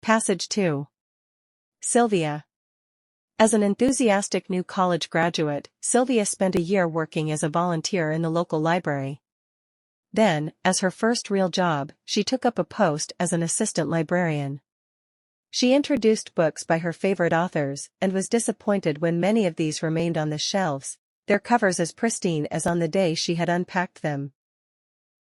Passage 2. Sylvia. As an enthusiastic new college graduate, Sylvia spent a year working as a volunteer in the local library. Then, as her first real job, she took up a post as an assistant librarian. She introduced books by her favorite authors and was disappointed when many of these remained on the shelves, their covers as pristine as on the day she had unpacked them.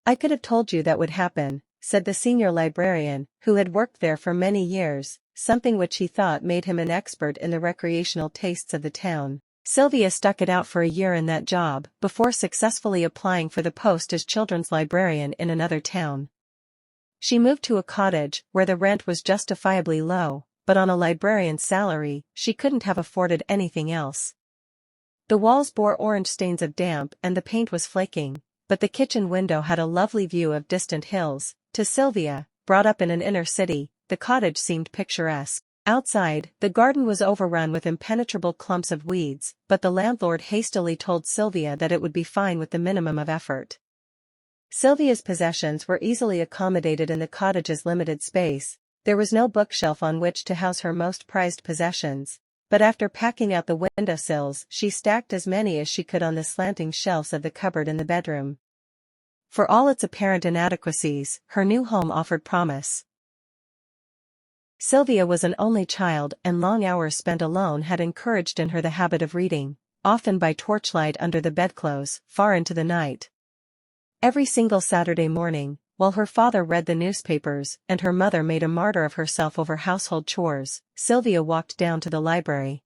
"I could have told you that would happen," said the senior librarian, who had worked there for many years, something which he thought made him an expert in the recreational tastes of the town. Sylvia stuck it out for a year in that job before successfully applying for the post as children's librarian in another town. She moved to a cottage where the rent was justifiably low, but on a librarian's salary, she couldn't have afforded anything else. The walls bore orange stains of damp and the paint was flaking, but the kitchen window had a lovely view of distant hills. To Sylvia, brought up in an inner city, the cottage seemed picturesque. Outside, the garden was overrun with impenetrable clumps of weeds, but the landlord hastily told Sylvia that it would be fine with the minimum of effort. Sylvia's possessions were easily accommodated in the cottage's limited space. There was no bookshelf on which to house her most prized possessions, but after packing out the windowsills, she stacked as many as she could on the slanting shelves of the cupboard in the bedroom. For all its apparent inadequacies, her new home offered promise. Sylvia was an only child, and long hours spent alone had encouraged in her the habit of reading, often by torchlight under the bedclothes, far into the night. Every single Saturday morning, while her father read the newspapers and her mother made a martyr of herself over household chores, Sylvia walked down to the library.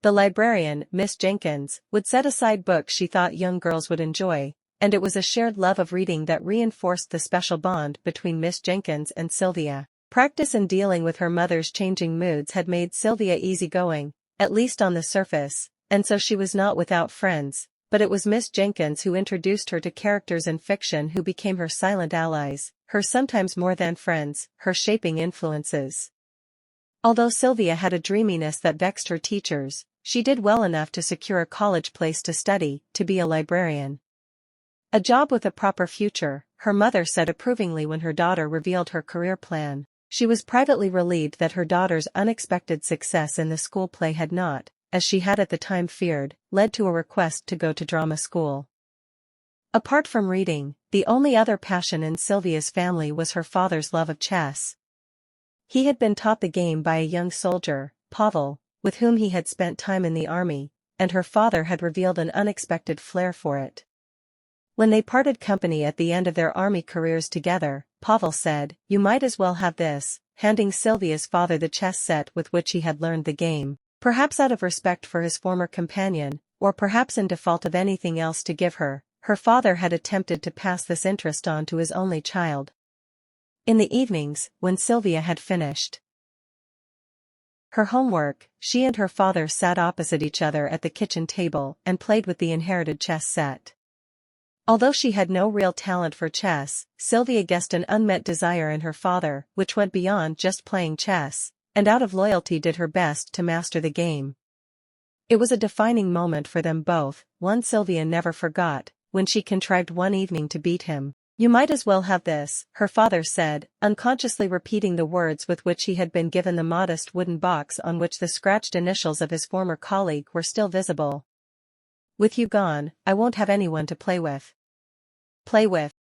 The librarian, Miss Jenkins, would set aside books she thought young girls would enjoy, and it was a shared love of reading that reinforced the special bond between Miss Jenkins and Sylvia. Practice in dealing with her mother's changing moods had made Sylvia easygoing, at least on the surface, and so she was not without friends, but it was Miss Jenkins who introduced her to characters in fiction who became her silent allies, her sometimes more than friends, her shaping influences. Although Sylvia had a dreaminess that vexed her teachers, she did well enough to secure a college place to study, to be a librarian. A job with a proper future, her mother said approvingly when her daughter revealed her career plan. She was privately relieved that her daughter's unexpected success in the school play had not, as she had at the time feared, led to a request to go to drama school. Apart from reading, the only other passion in Sylvia's family was her father's love of chess. He had been taught the game by a young soldier, Pavel, with whom he had spent time in the army, and her father had revealed an unexpected flair for it. When they parted company at the end of their army careers together, Pavel said, "You might as well have this," handing Sylvia's father the chess set with which he had learned the game, perhaps out of respect for his former companion, or perhaps in default of anything else to give her. Her father had attempted to pass this interest on to his only child. In the evenings, when Sylvia had finished her homework, she and her father sat opposite each other at the kitchen table and played with the inherited chess set. Although she had no real talent for chess, Sylvia guessed an unmet desire in her father, which went beyond just playing chess, and out of loyalty did her best to master the game. It was a defining moment for them both, one Sylvia never forgot, when she contrived one evening to beat him. "You might as well have this," her father said, unconsciously repeating the words with which he had been given the modest wooden box on which the scratched initials of his former colleague were still visible. "With you gone, I won't have anyone to play with." "Play with?"